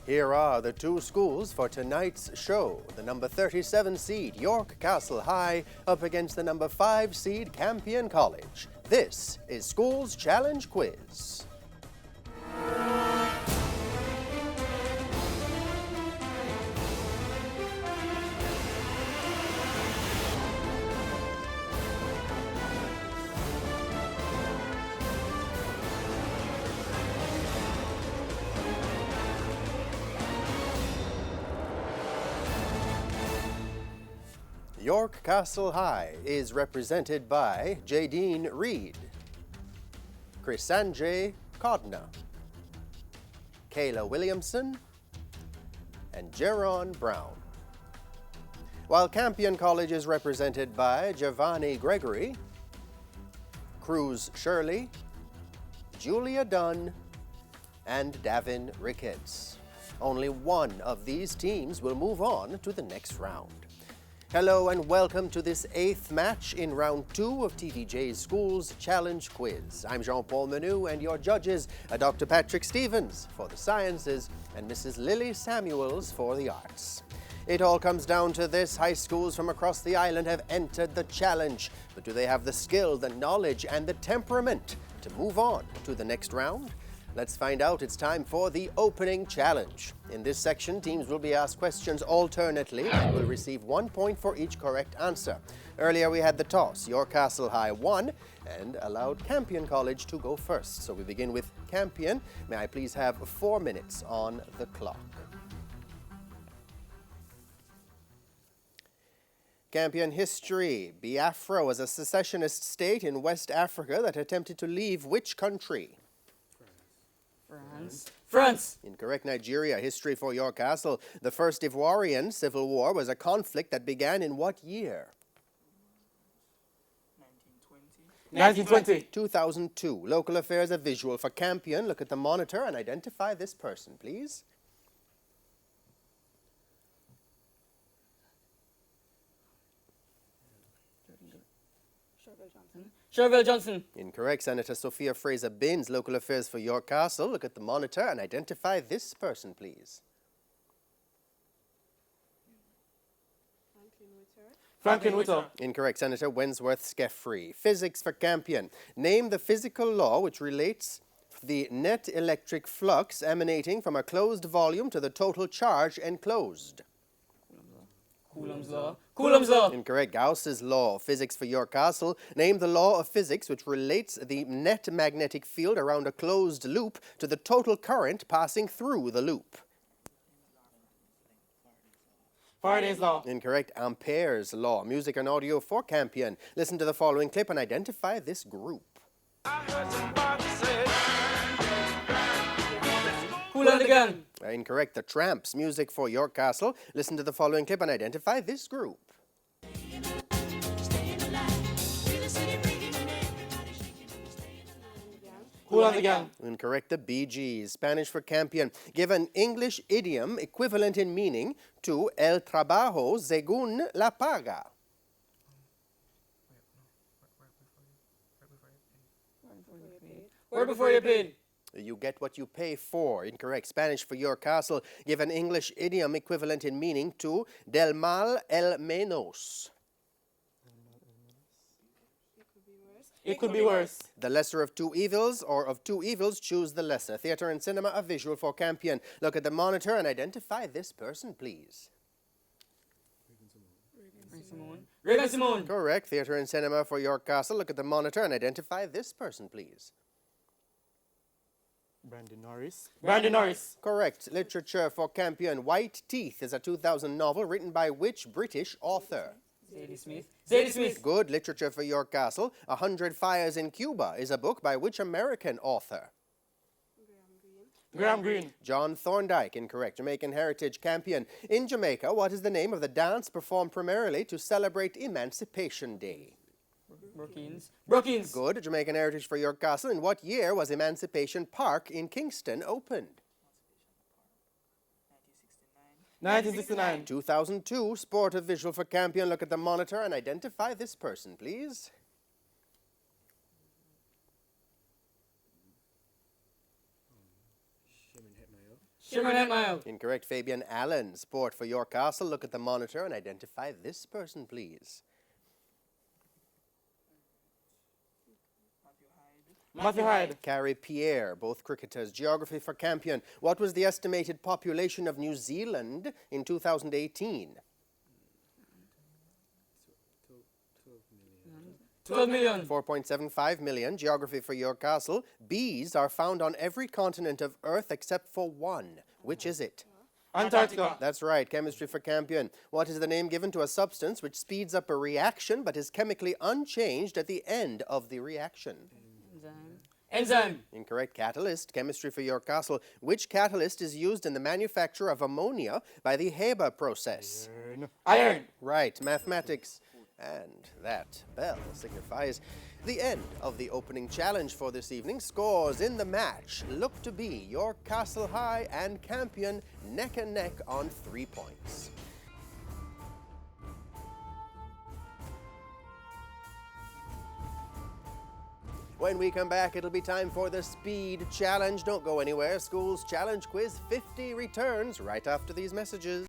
Here are the two schools for tonight's show. The number 37 seed, York Castle High, up against the number 5 seed, Campion College. This is Schools Challenge Quiz. York Castle High is represented by Jadine Reed, Chrisanjay Kodna, Kayla Williamson, and Jaron Brown. While Campion College is represented by Giovanni Gregory, Cruz Shirley, Julia Dunn, and Davin Ricketts. Only one of these teams will move on to the next round. Hello and welcome to this 8th match in round 2 of TVJ's Schools Challenge Quiz. I'm Jean-Paul Menu and your judges are Dr. Patrick Stevens for the sciences and Mrs. Lily Samuels for the arts. It all comes down to this. High schools from across the island have entered the challenge, but do they have the skill, the knowledge, and the temperament to move on to the next round? Let's find out. It's time for the opening challenge. In this section, teams will be asked questions alternately and will receive 1 point for each correct answer. Earlier, we had the toss. York Castle High won and allowed Campion College to go first. So we begin with Campion. May I please have 4 minutes on the clock? Campion history. Biafra was a secessionist state in West Africa that attempted to leave which country? France. Incorrect. Nigeria. History for York Castle. The First Ivorian Civil War was a conflict that began in what year? 1920. 2002. Local affairs, a visual for Campion. Look at the monitor and identify this person, please. Sherville Johnson. Incorrect. Senator Sophia Fraser Binns, local affairs for York Castle. Look at the monitor and identify this person, please. Franklin Whittle. Incorrect. Senator Wensworth Skeffrey. Physics for Campion. Name the physical law which relates the net electric flux emanating from a closed volume to the total charge enclosed. Coulomb's law. Coulomb's law. Incorrect. Gauss's law. Physics for York Castle. Name the law of physics which relates the net magnetic field around a closed loop to the total current passing through the loop. Faraday's law. Incorrect. Ampere's law. Music and audio for Campion. Listen to the following clip and identify this group. Kool and the Gang. Incorrect. The Tramps. Music for York Castle. Listen to the following clip and identify this group. Kool and the Gang. Incorrect. The Bee Gees. Spanish for Campion. Give an English idiom equivalent in meaning to el trabajo según la paga. Where before you paid. You get what you pay for. Incorrect. Spanish for York Castle. Give an English idiom equivalent in meaning to del mal el menos. It could be worse. The lesser of two evils, or of two evils, choose the lesser. Theatre and cinema, a visual for Campion. Look at the monitor and identify this person, please. Regan Simone. Correct. Theatre and cinema for York Castle. Look at the monitor and identify this person, please. Brandon Norris. Brandon Norris. Correct. Literature for Campion. White Teeth is a 2000 novel written by which British author? Zadie Smith. Zadie Smith. Good. Literature for York Castle. 100 Fires in Cuba is a book by which American author? Graham Greene. John Thorndike. Incorrect. Jamaican Heritage Campion. In Jamaica, what is the name of the dance performed primarily to celebrate Emancipation Day? Brookings. Brookings. Good. Jamaican Heritage for York Castle. In what year was Emancipation Park in Kingston opened? 1969. 2002. Sport of visual for Campion. Look at the monitor and identify this person, please. Shimmernet Mile. Incorrect. Fabian Allen. Sport for your castle. Look at the monitor and identify this person, please. Matthew Hyde. Carrie Pierre. Both cricketers. Geography for Campion. What was the estimated population of New Zealand in 2018? 12 million. 4.75 million. Geography for your castle. Bees are found on every continent of Earth except for one. Which is it? Antarctica. That's right. Chemistry for Campion. What is the name given to a substance which speeds up a reaction but is chemically unchanged at the end of the reaction? Enzyme. Incorrect. Catalyst. Chemistry for your castle. Which catalyst is used in the manufacture of ammonia by the FEB process? Iron. Right. Mathematics. And that bell signifies the end of the opening challenge for this evening. Scores in the match look to be your Castle High and Campion neck and neck on 3 points. When we come back, it'll be time for the Speed Challenge. Don't go anywhere. School's Challenge Quiz 50 returns right after these messages.